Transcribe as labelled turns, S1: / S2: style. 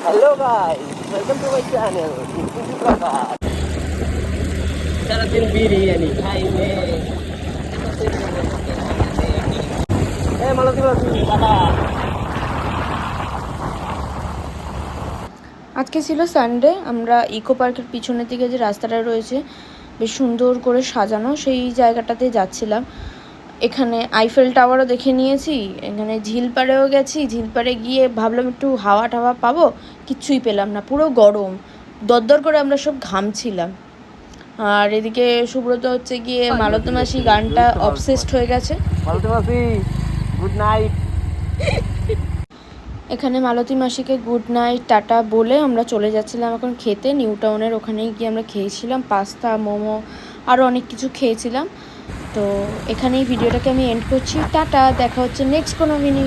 S1: Hello guys, welcome to my channel. इसी प्रकार सारादिन बिरयानी खाइने मालती मासी টাটা।
S2: আজকে ছিল সানডে। আমরা ইকো পার্কের পিছনের দিকে যে রাস্তাটা রয়েছে বেশ সুন্দর করে সাজানো, সেই জায়গাটাতে যাচ্ছিলাম। এখানে আইফেল টাওয়ারও দেখে নিয়েছি, এখানে ঝিলপাড়েও গেছি। ঝিলপাড়ে গিয়ে ভাবলাম একটু হাওয়া টাওয়া পাবো, কিচ্ছুই পেলাম না, পুরো গরম। দরদর করে আমরা সব ঘামছিলাম। আর এদিকে সুব্রত হচ্ছে গিয়ে মালতী মাসি গানটা অবসেসড হয়ে গেছে।
S1: মালতি মাসি গুড নাইট।
S2: এখানে মালতী মাসিকে গুড নাইট টাটা বলে আমরা চলে যাচ্ছিলাম এখন খেতে। নিউ টাউনের ওখানেই গিয়ে আমরা খেয়েছিলাম পাস্তা, মোমো, আরও অনেক কিছু খেয়েছিলাম। তো এখানেই ভিডিওটাকে আমি এন্ড করছি। টাটা, দেখা হচ্ছে নেক্সট কোনো মিনি